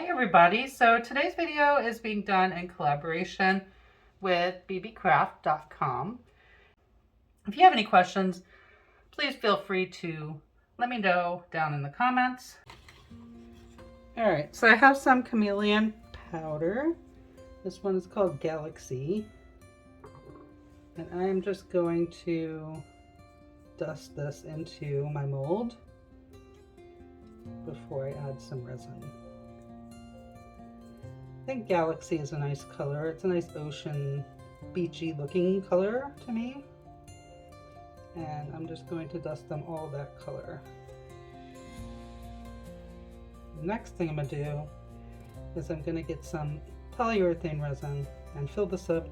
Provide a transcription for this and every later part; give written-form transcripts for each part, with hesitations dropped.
Hey everybody, so today's video is being done in collaboration with Beebeecraft.com. If you have any questions, please feel free to let me know down in the comments. Alright, so I have some chameleon powder. This one is called Galaxy. And I am just going to dust this into my mold before I add some resin. I think Galaxy is a nice color. It's a nice ocean, beachy looking color to me. And I'm just going to dust them all that color. The next thing I'm going to do is I'm going to get some polyurethane resin and fill this up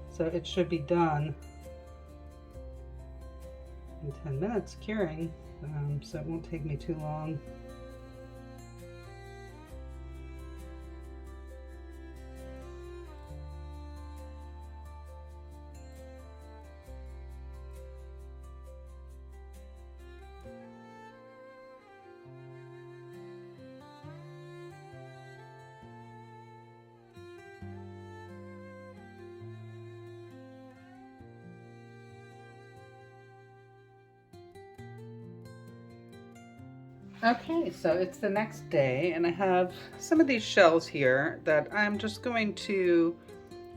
so it should be done in 10 minutes curing, so it won't take me too long. Okay, so it's the next day and I have some of these shells here that I'm just going to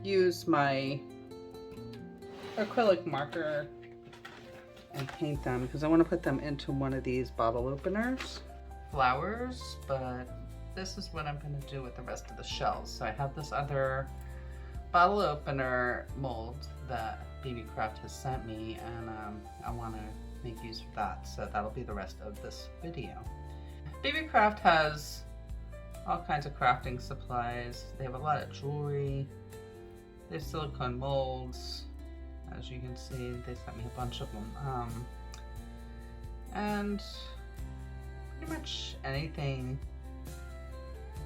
use my acrylic marker and paint them because I want to put them into one of these bottle openers. Flowers, but this is what I'm going to do with the rest of the shells. So I have this other bottle opener mold that Beebeecraft has sent me, and I want to make use of that, so that'll be the rest of this video. Beebeecraft has all kinds of crafting supplies. They have a lot of jewelry. They have silicone molds. As you can see, they sent me a bunch of them. And pretty much anything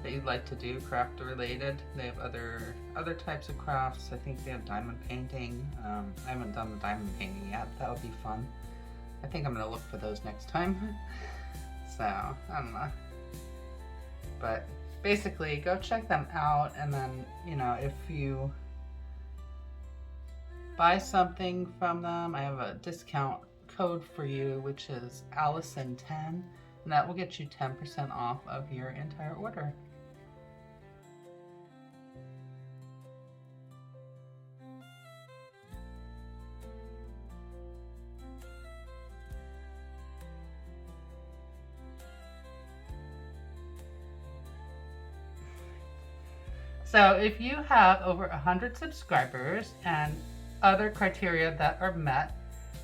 that you'd like to do craft related. They have other types of crafts. I think they have diamond painting. I haven't done the diamond painting yet. That would be fun. I think I'm gonna look for those next time. So, I don't know. But basically, go check them out, and then, you know, if you buy something from them, I have a discount code for you, which is Allison10, and that will get you 10% off of your entire order. So if you have over 100 subscribers and other criteria that are met,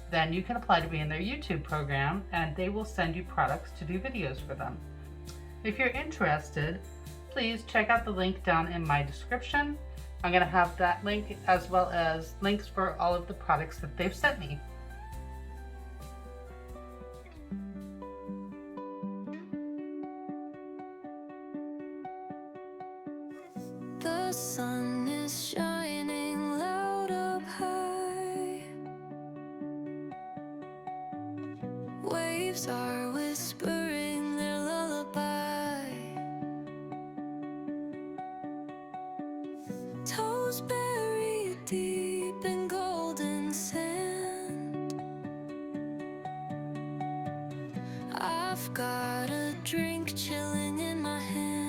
then you can apply to be in their YouTube program and they will send you products to do videos for them. If you're interested, please check out the link down in my description. I'm going to have that link as well as links for all of the products that they've sent me. The sun is shining loud up high. Waves are whispering their lullaby. Toes buried deep in golden sand. I've got a drink chilling in my hand.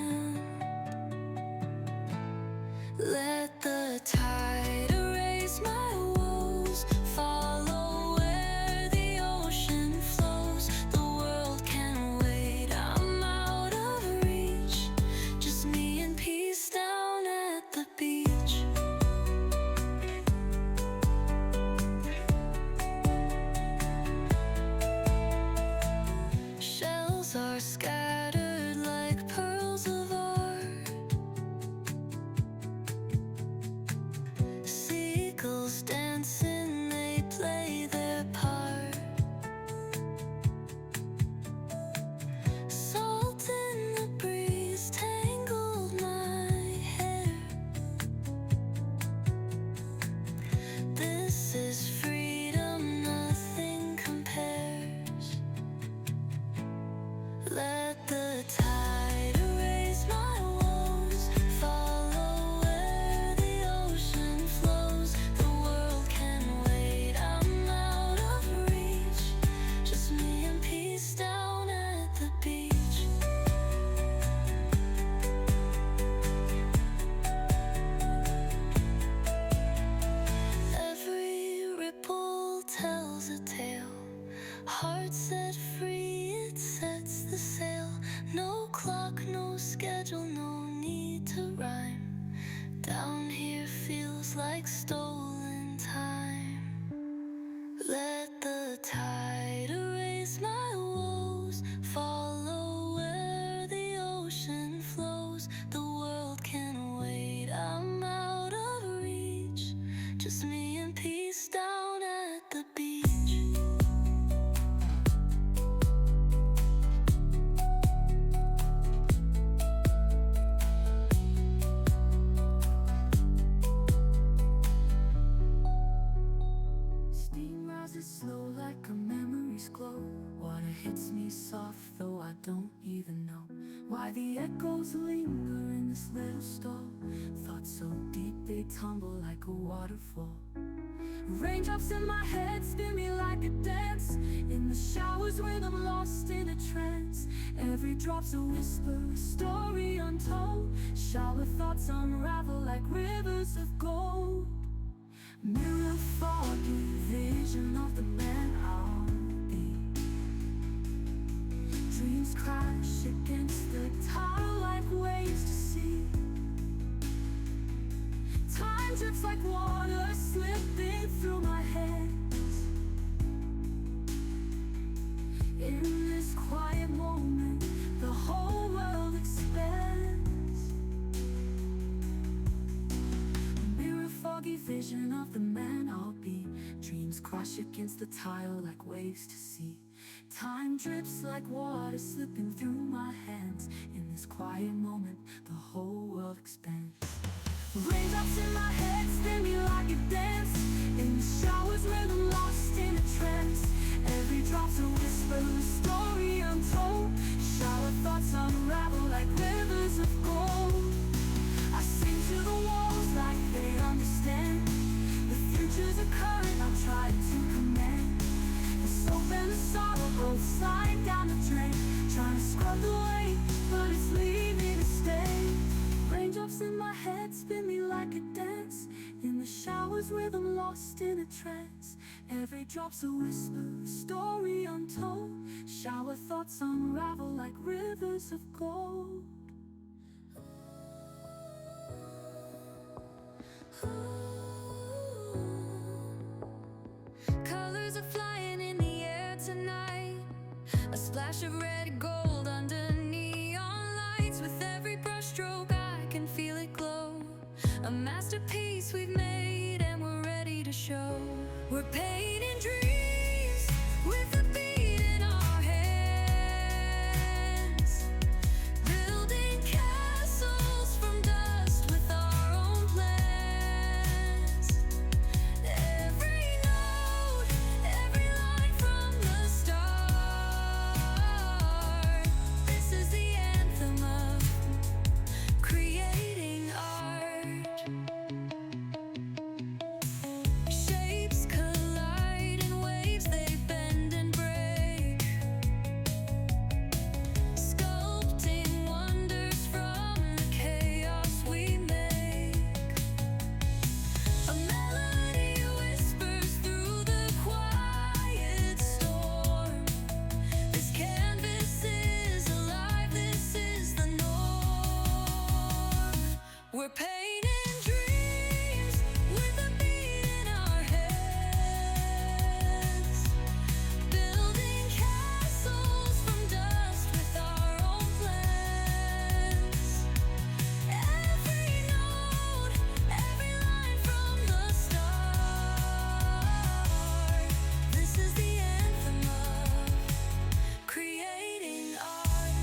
Let the tide erase my woes, follow where the ocean flows. The world can wait, I'm out of reach. Just me and peace down at the beach. Shells are scattered why the echoes linger in this little stall. Thoughts so deep they tumble like a waterfall. Raindrops in my head spin me like a dance. In the showers when I'm lost in a trance. Every drop's a whisper, a story untold. Shower thoughts unravel like rivers of gold. Mirror foggy vision of the man I'll be. Dreams crash against the tile like waves to sea. Time drips like water slipping through my hands. In this quiet moment, the whole world expands. Mirror foggy vision of the man I'll be. Dreams crash against the tile like waves to sea. Time drips like water slipping through my hands. In this quiet moment, the whole world expands. Raindrops in my head spin me like a dance. In the showers where I'm lost in a trance. Every drop's a whisper, a story untold. Shower thoughts unravel like rivers of gold. I sing to the walls like they understand. The future's a current I'm trying to command. The soap and the sorrow both slide down the drain. Trying to scrub the way, but it's leaving a stain. Raindrops in my head spin me like a dance. In the showers with I'm lost in a trance. Every drop's a whisper, a story untold. Shower thoughts unravel like rivers of gold. Colors are flying in the air tonight. A splash of red gold under neon lights. With every brushstroke I can feel it glow. A masterpiece we've made and we're ready to show. We're painting dreams with a beat in our hands. Building castles from dust with our own plans. Every note, every line from the start. This is the anthem of creating art. Shapes collide in waves, they bend and break. Sculpting wonders from the chaos we make. A melody whispers through the quiet storm. This canvas is alive, this is the norm. We're painting dreams with a beat in our heads. Building castles from dust with our own plans. Every note, every line from the start. This is the anthem of creating art.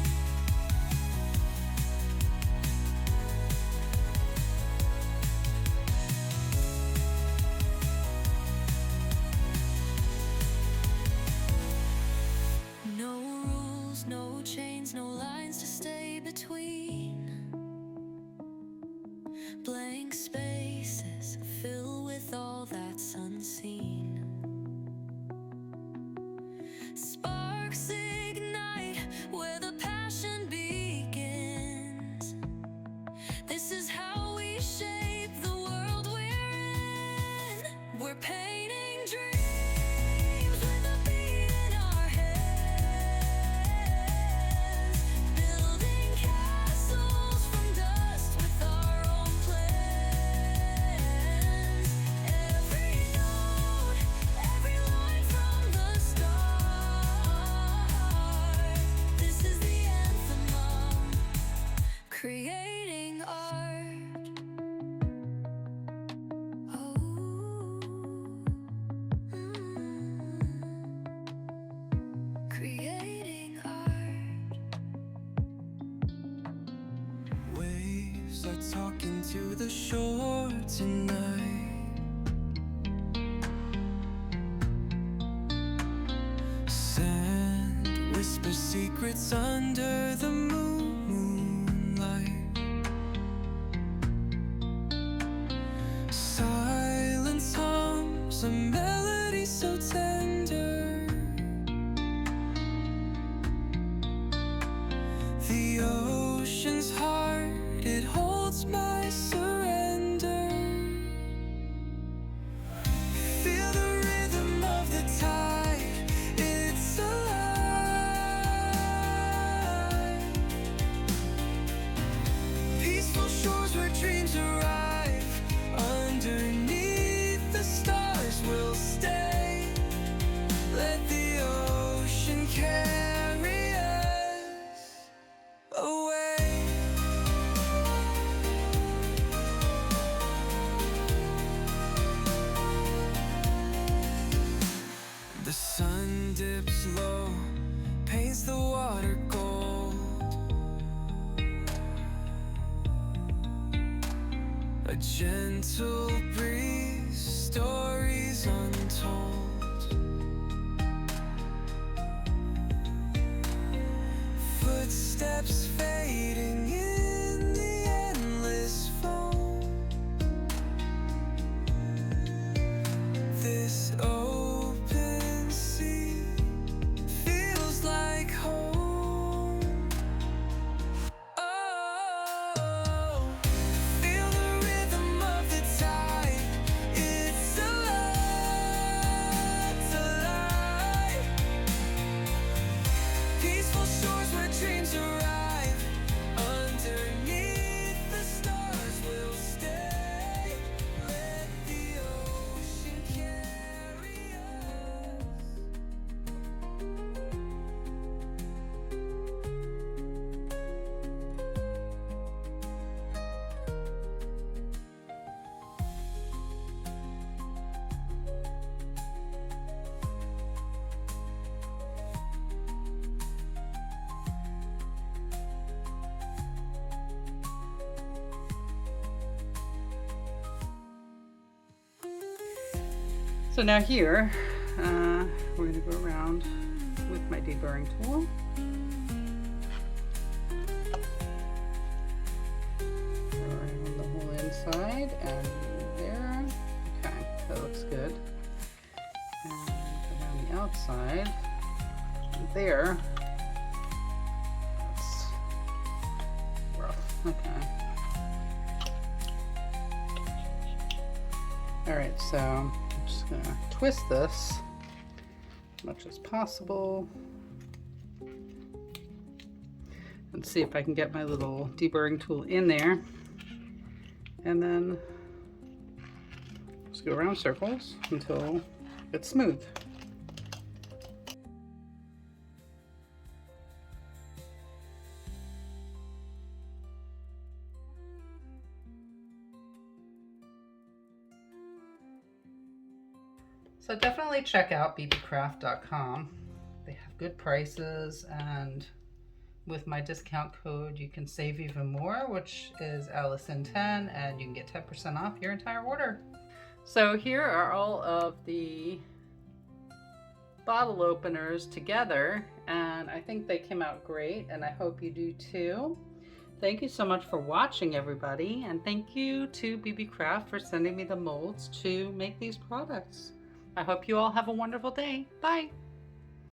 No rules, no chains, no lines to stay between. Blank spaces fill with all that's unseen. Sparks ignite where the passion begins. This is how we shape the world we're in. We're painting dreams with a beat in our heads. Building castles from dust with our own plans. Every note, every line from the start. This is the anthem of creating art. Oh, creating art. Waves are talking to the shore tonight. Sand whispers secrets under the moon. dreams arrive. Underneath the stars we'll stay. Let the ocean carry us away. The sun dips low, paints the water gold. A gentle breeze, stories untold. Footsteps fading in the endless foam. This open sea feels like home. Oh, feel the rhythm of the tide. It's alive. Peaceful shores where dreams arrive. Underneath the stars we'll stay. Let the ocean carry us. So now here, we're going to go around with my deburring tool. Around the whole inside and there. Okay, that looks good. And around the outside, there. That's rough. Okay. Alright, so I'm just going to twist this as much as possible and see if I can get my little deburring tool in there, and then just go around circles until it's smooth. So definitely check out beebeecraft.com. They have good prices, and with my discount code you can save even more, which is Allison10, and you can get 10% off your entire order. So here are all of the bottle openers together, and I think they came out great, and I hope you do too. Thank you so much for watching, everybody, and thank you to Beebeecraft for sending me the molds to make these products. I hope you all have a wonderful day. Bye.